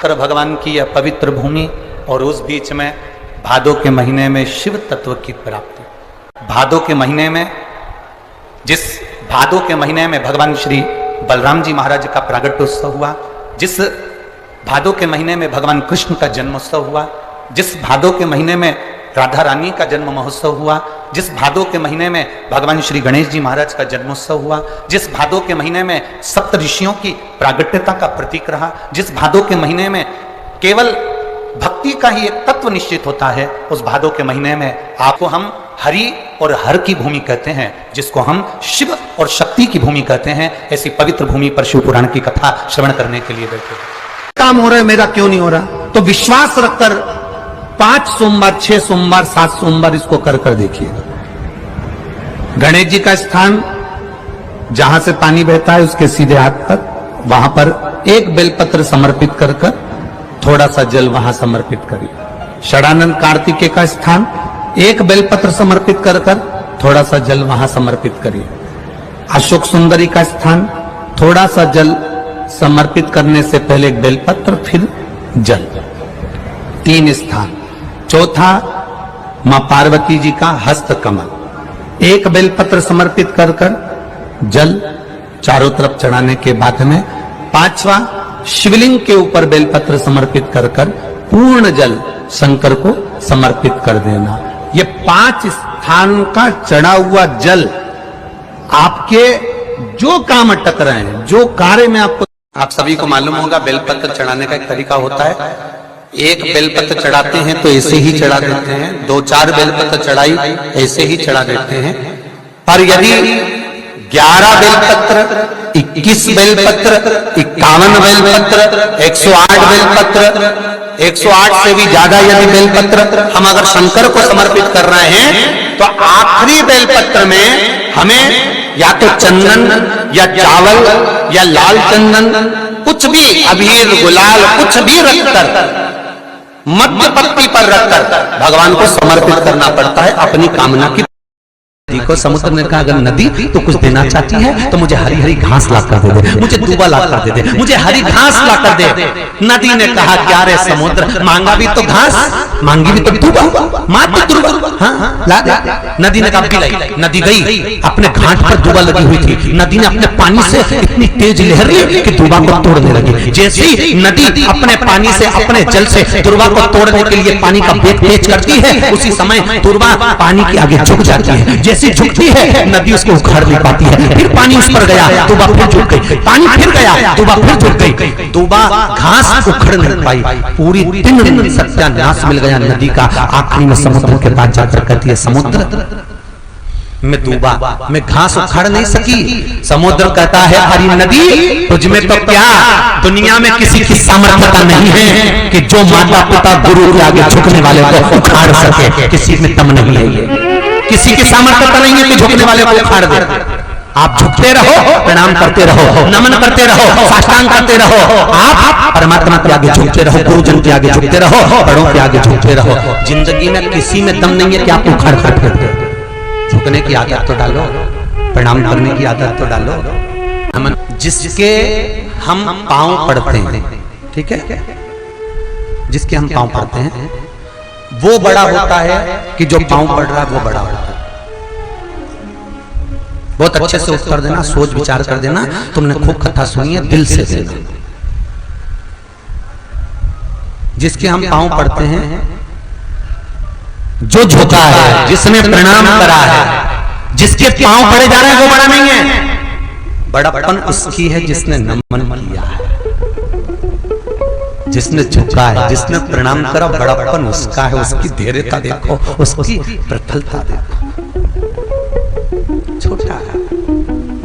शंकर भगवान की यह पवित्र भूमि और उस बीच में भादों के महीने में शिव तत्व की प्राप्ति। भादों के महीने में, जिस भादों के महीने में भगवान श्री बलराम जी महाराज का प्रागट्योत्सव हुआ, जिस भादों के महीने में भगवान कृष्ण का जन्मोत्सव हुआ, जिस भादों के महीने में राधा रानी का जन्म महोत्सव हुआ, जिस भादों के महीने में भगवान श्री गणेश जी महाराज का जन्मोत्सव हुआ, जिस भादों के महीने में सप्त ऋषियों की प्रागट्यता का प्रतीक रहा, जिस भादों के महीने में केवल भक्ति का ही एक तत्व निश्चित होता है, उस भादों के महीने में आपको हम हरि और हर की भूमि कहते हैं, जिसको हम शिव और शक्ति की भूमि कहते हैं। ऐसी पवित्र भूमि पर शिव पुराण की कथा श्रवण करने के लिए बैठे। काम हो रहा है, मेरा क्यों नहीं हो रहा? तो विश्वास रखकर 5 सोमवार, 6 सोमवार, 7 सोमवार इसको कर देखिएगा। गणेश जी का स्थान जहां से पानी बहता है उसके सीधे हाथ पर, वहां पर एक बेलपत्र समर्पित कर थोड़ा सा जल वहां समर्पित करिए। षडानंद कार्तिकेय का स्थान एक बेलपत्र समर्पित कर थोड़ा सा जल वहां समर्पित करिए। अशोक सुंदरी का स्थान थोड़ा सा जल समर्पित करने से पहले एक बेलपत्र, फिर जल। 3 स्थान। चौथा मां पार्वती जी का हस्त कमल, एक बेलपत्र समर्पित कर जल चारों तरफ चढ़ाने के बाद में 5वां शिवलिंग के ऊपर बेलपत्र समर्पित कर पूर्ण जल शंकर को समर्पित कर देना। ये 5 स्थान का चढ़ा हुआ जल आपके जो काम अटक रहे हैं, जो कार्य में आपको, आप सभी को मालूम होगा बेलपत्र चढ़ाने का एक तरीका होता है। एक बेलपत्र चढ़ाते हैं तो ऐसे ही चढ़ा देते हैं, 2-4 बेलपत्र चढ़ाई ऐसे ही चढ़ा देते हैं। पर यदि 11 बेलपत्र, 21 बेलपत्र, 51 बेलपत्र, 108 बेलपत्र, 108 से भी ज्यादा यदि बेलपत्र हम अगर शंकर को समर्पित कर रहे हैं, तो आखिरी बेलपत्र में हमें या तो चंदन या चावल या लाल चंदन, कुछ भी अबीर गुलाल कुछ भी रखकर मध्य पत्ती पर रखकर भगवान को समर्पित करना पड़ता है अपनी कामना की। नदी को समुद्र ने कहा अगर नदी तो कुछ देना चाहती है तो मुझे हरी हरी घास ला कर दे दे, मुझे दूबा ला कर दे दे, मुझे हरी घास ला कर दे। नदी ने कहा क्या रे समुद्र, मांगा भी तो घास, मांगी भी तो दूबा, मात्र दूबा, हाँ ला दे। नदी ने कहा पिलाई। नदी गई, अपने घाट पर दूबा लगी हुई थी, नदी ने अपने पानी से इतनी तेज लहर ली कि दूबा को तोड़ने लगी। जैसे ही नदी अपने पानी से, अपने जल से दूबा को तोड़ने के लिए पानी का वेग तेज करती है, उसी समय दूबा पानी के आगे झुक जाती है। जैसे झुकती है नदी उसको उखाड़ नहीं पाती है, फिर पानी उस पर गया, दूबा फिर झुक गई, पानी फिर गया, दूबा फिर झुक गई, दूबा घास उखड़ नहीं पाई, पूरी 3 दिन सत्यानाश मिल गया नदी का। आखिरी में समुद्र के पास जाकर कहती है समुद्र मैं दूबा मैं घास उखाड़ नहीं सकी। समुद्र कहता है हरी नदी तुझमें तो क्या दुनिया में किसी की सामर्थ्यता नहीं है कि जो माता पिता गुरु के आगे झुकने वाले को उखाड़ सके, किसी में दम नहीं है, ये किसी की सामर्थ्यता नहीं है कि झुकने वाले को उखाड़ दे। आप झुकते रहो, प्रणाम करते रहो, नमन करते रहो, साष्टांग करते रहो, आप परमात्मा के आगे झुकते रहो, गुरुजन के आगे झुकते रहो, बड़ों के आगे झुकते रहो। जिंदगी में किसी में दम नहीं है कि आप उखाड़ सकते हो। झुकने की आदत तो डालो, प्रणाम करने की आदत तो डालो। नमन जिसके हम पांव पड़ते हैं, ठीक है, जिसके हम पांव पड़ते हैं वो बड़ा होता है कि जो पांव पड़ रहा है वो बड़ा होता है। बहुत अच्छे से उत्तर देना, सोच विचार कर देना। तुमने खूब कथा सुनी है, दिल से देना। जिसके हम पांव पड़ते हैं, जो झुका है, जिसने प्रणाम करा है, जिसके पांव पड़े जा रहे हैं वो बड़ा नहीं है। बड़ापन उसकी है जिसने नमन किया है, जिसने झुका है, जिसने प्रणाम करा। बड़ापन उसका है, उसकी धैर्यता देखो, उसकी प्रफुल्लता देखो। छोटा है,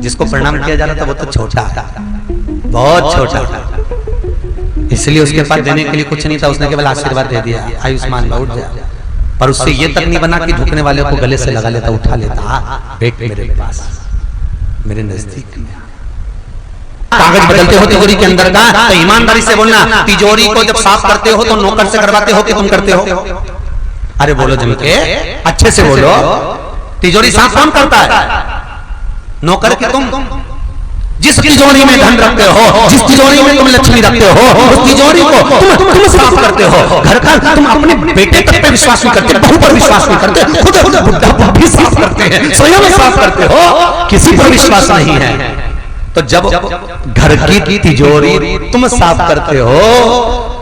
जिसको प्रणाम किया जा रहा था वो तो छोटा है, बहुत छोटा था, इसलिए उसके पास देने के लिए कुछ नहीं था, उसने केवल आशीर्वाद दे दिया, आयुष्मान उठ गया। पर उससे ये तक नहीं बना कि झुकने वाले को गले से लगा लेता, उठा लेता, बेट मेरे पास, मेरे नजदीक। कागज बदलते हो तिजोरी के अंदर का, तो ईमानदारी से बोलना। तिजोरी को जब साफ करते हो तो नौकर से करवाते हो कि तुम करते हो? अरे बोलो जम के, अच्छे से बोलो। तिजोरी साफ कौन करता है? नौकर कि तुम? जिस तिजोरी में धन रखते हो, जिस तिजोरी में तुम लक्ष्मी रखते हो, उस तिजोरी को तुम साफ करते हो। घर का तुम अपने बेटे तक पे विश्वास नहीं करते, बहू पर विश्वास नहीं करते, खुद बुढ़ा पर भी साफ करते हैं, स्वयं साफ करते हो, किसी पर विश्वास नहीं है। तो जब घर की तिजोरी तुम साफ करते हो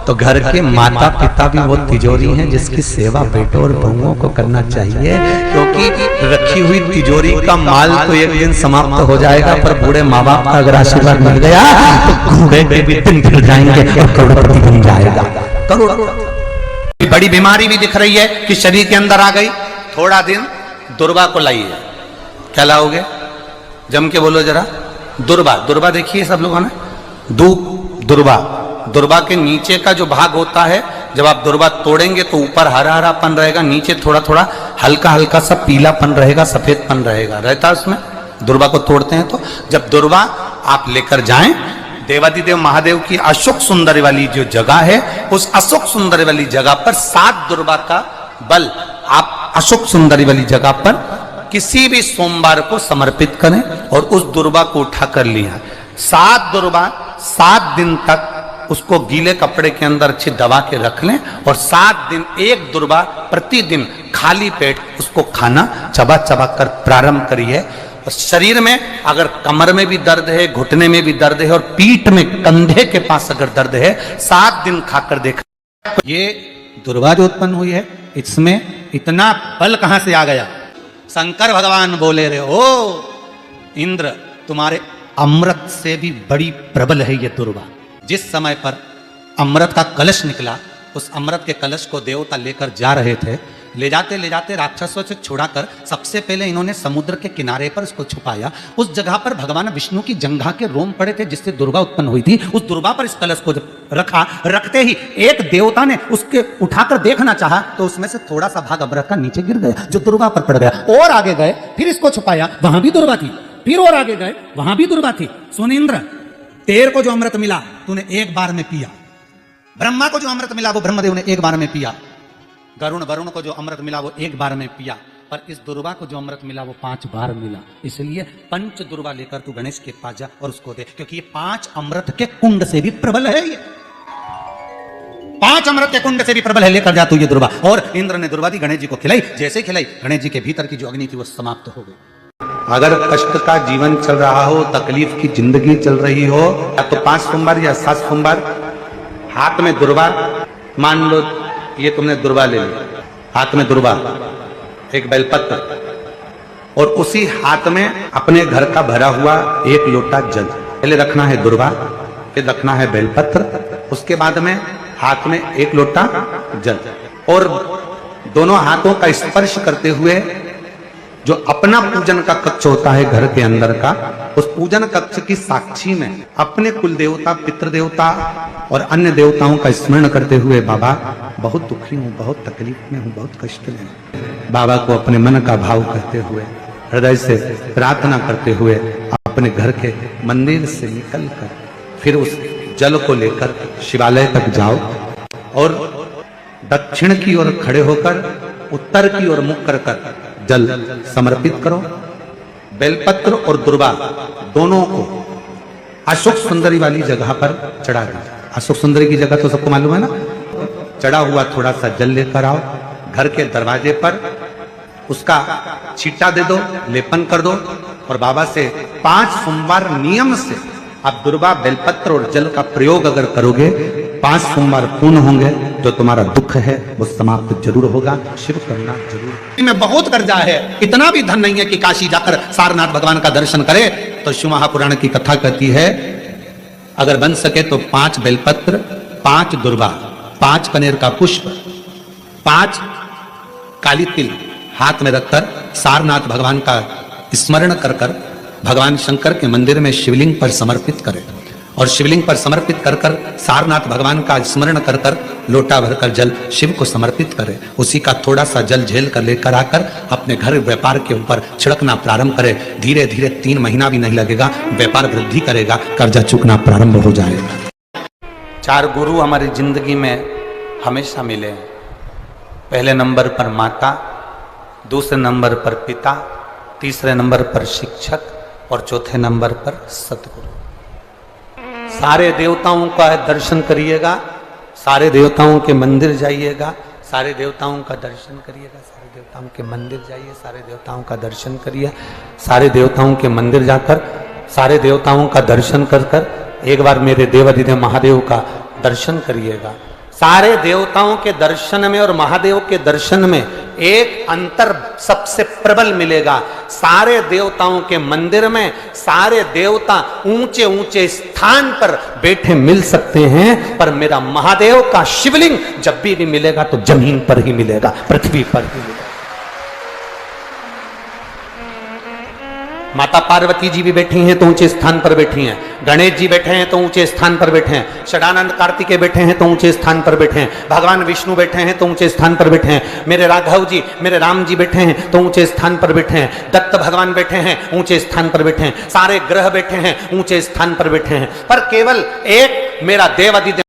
तो घर के माता पिता भी वो तिजोरी हैं जिसकी सेवा बेटों और बहुओं को करना चाहिए, क्योंकि रखी हुई तिजोरी का माल तो एक दिन समाप्त हो जाएगा, पर बूढ़े माँ बाप का अगर आशीर्वाद मिल गया तो घूढ़े के भी दिन फिर जाएंगे और करोड़पति बन जाएगा। बड़ी बीमारी भी दिख रही है कि शरीर के अंदर आ गई, थोड़ा दिन दुर्वा को लाइए। क्या लाओगे? जम के बोलो जरा। दुर्वा। दुर्वा देखिए सब लोगों ने, दुर्वा। दुर्वा के नीचे का जो भाग होता है, जब आप दुर्वा तोड़ेंगे तो ऊपर हरा हरापन रहेगा, नीचे थोड़ा थोड़ा हल्का हल्का सा पीलापन रहेगा, सफेदपन रहेगा, रहता है उसमें। दुर्वा को तोड़ते हैं तो जब दुर्वा आप लेकर जाएं, देवादिदेव महादेव की अशोक सुंदरी वाली जो जगह है, उस अशोक सुंदरी वाली जगह पर 7 दुर्वा का बल आप अशोक सुंदरी वाली जगह पर किसी भी सोमवार को समर्पित करें और उस दुर्वा को उठा कर लिया। 7 दुर्वा 7 दिन तक उसको गीले कपड़े के अंदर अच्छी दबा के रख लें और 7 दिन एक दुर्वा प्रतिदिन खाली पेट उसको खाना चबा चबा कर प्रारंभ करिए। और शरीर में अगर कमर में भी दर्द है, घुटने में भी दर्द है और पीठ में कंधे के पास अगर दर्द है, 7 दिन खाकर देखा। ये दुर्वा जो उत्पन्न हुई है, इसमें इतना बल कहां से आ गया? शंकर भगवान बोले रहे, ओ इंद्र, तुम्हारे अमृत से भी बड़ी प्रबल है ये दुर्वा। जिस समय पर अमृत का कलश निकला, उस अमृत के कलश को देवता लेकर जा रहे थे, ले जाते राक्षसों से छुड़ाकर सबसे पहले इन्होंने समुद्र के किनारे पर इसको छुपाया। उस जगह पर भगवान विष्णु की जंघा के रोम पड़े थे जिससे दुर्वा उत्पन्न हुई थी। उस दुर्वा पर इस कलश को जब रखा, रखते ही एक देवता ने उसके उठाकर देखना चाहा तो उसमें से थोड़ा सा भाग अमृत का नीचे गिर गया जो दुर्वा पर पड़ गया। और आगे गए, फिर इसको छुपाया, वहां भी दुर्वा थी। फिर और आगे गए, वहां भी दुर्वा थी। सुन इंद्र, तेरे को जो अमृत मिला तूने एक बार में पिया। ब्रह्मा को जो अमृत मिला वो ब्रह्मदेव ने एक बार में पिया। वरुण को जो अमृत मिला वो एक बार में पिया। पर इस दुर्वा को जो अमृत मिला वो 5 बार मिला। इसलिए 5 दुर्वा लेकर तू गणेश के पास जा और उसको दे, क्योंकि ये 5 अमृत के कुंड से भी प्रबल है। ये 5 अमृत के कुंड से भी प्रबल है, लेकर जा तू ये दुर्वा। और इंद्र ने दुर्वा दी, गणेश जी को खिलाई। जैसे खिलाई, गणेश जी के भीतर की जो अग्नि थी वो समाप्त हो गई। अगर कष्ट का जीवन चल रहा हो, तकलीफ की जिंदगी चल रही हो, या तो 5 सोमवार या 7 सोमवार हाथ में दुर्वा, मान लो ये तुमने दुर्वा ले ली, हाथ में दुर्वा, एक बेलपत्र, और उसी हाथ में अपने घर का भरा हुआ 1 लोटा जल। पहले रखना है दुर्वा, फिर रखना है बेलपत्र, उसके बाद में हाथ में 1 लोटा जल, और दोनों हाथों का स्पर्श करते हुए जो अपना पूजन का कक्ष होता है घर के अंदर का, उस पूजन कक्ष की साक्षी में अपने कुल देवता, पितृ देवता और अन्य देवताओं का स्मरण करते हुए, बाबा बहुत दुखी हूँ, बहुत तकलीफ में हूँ, बहुत कष्ट में हूँ, बाबा को अपने मन का भाव कहते हुए, हृदय से प्रार्थना करते हुए अपने घर के मंदिर से निकल कर फिर उस जल को लेकर शिवालय तक जाओ और दक्षिण की ओर खड़े होकर उत्तर की ओर मुख कर जल समर्पित करो। बेलपत्र और दुर्वा दोनों को अशोक सुंदरी वाली जगह पर चढ़ा दीजिए। अशोक सुंदरी की जगह तो सबको मालूम है ना। चढ़ा हुआ थोड़ा सा जल लेकर आओ, घर के दरवाजे पर उसका छींटा दे दो, लेपन कर दो, और बाबा से 5 सोमवार नियम से आप दुर्वा, बेलपत्र और जल का प्रयोग अगर करोगे, 5 सोमवार पूर्ण होंगे, जो तुम्हारा दुख है वो समाप्त जरूर होगा। शिव करना जरूर। में बहुत कर्जा है, इतना भी धन नहीं है कि काशी जाकर सारनाथ भगवान का दर्शन करे। तो शिव महापुराण की कथा कहती है, अगर बन सके तो 5 बेलपत्र, 5 दुर्वा, 5 कनेर का पुष्प, 5 काली तिल हाथ में रखकर सारनाथ भगवान का स्मरण कर भगवान शंकर के मंदिर में शिवलिंग पर समर्पित करें, और शिवलिंग पर समर्पित कर सारनाथ भगवान का स्मरण कर लोटा भरकर जल शिव को समर्पित करें। उसी का थोड़ा सा जल झेल कर लेकर आकर अपने घर व्यापार के ऊपर छिड़कना प्रारंभ करें। धीरे धीरे 3 महीना भी नहीं लगेगा, व्यापार वृद्धि करेगा, कर्जा चुकना प्रारंभ हो जाएगा। 4 गुरु हमारी जिंदगी में हमेशा मिले हैं। पहले नंबर पर माता, दूसरे नंबर पर पिता, तीसरे नंबर पर शिक्षक, और चौथे नंबर पर सतगुरु। सारे देवताओं का दर्शन करिएगा, सारे देवताओं के मंदिर जाइएगा, सारे देवताओं का दर्शन करिएगा, सारे देवताओं के मंदिर जाइए, सारे देवताओं का दर्शन करिए, सारे देवताओं के मंदिर जाकर सारे देवताओं का दर्शन कर कर एक बार मेरे देवाधिदेव महादेव का दर्शन करिएगा। सारे देवताओं के दर्शन में और महादेव के दर्शन में एक अंतर सबसे प्रबल मिलेगा। सारे देवताओं के मंदिर में सारे देवता ऊंचे ऊंचे स्थान पर बैठे मिल सकते हैं, पर मेरा महादेव का शिवलिंग जब भी नहीं मिलेगा तो जमीन पर ही मिलेगा, पृथ्वी पर ही मिलेगा। माता पार्वती जी भी बैठी हैं तो ऊंचे स्थान पर बैठी हैं, गणेश जी बैठे हैं तो ऊंचे स्थान पर बैठे हैं, षडानंद कार्तिकेय बैठे हैं तो ऊंचे स्थान पर बैठे हैं, भगवान विष्णु बैठे हैं तो ऊंचे स्थान पर बैठे हैं, मेरे राघव जी मेरे राम जी बैठे हैं तो ऊंचे स्थान पर बैठे हैं, दत्त भगवान बैठे हैं ऊंचे स्थान पर बैठे हैं, सारे ग्रह बैठे हैं ऊंचे स्थान पर बैठे हैं, पर केवल एक मेरा देवाधिदेव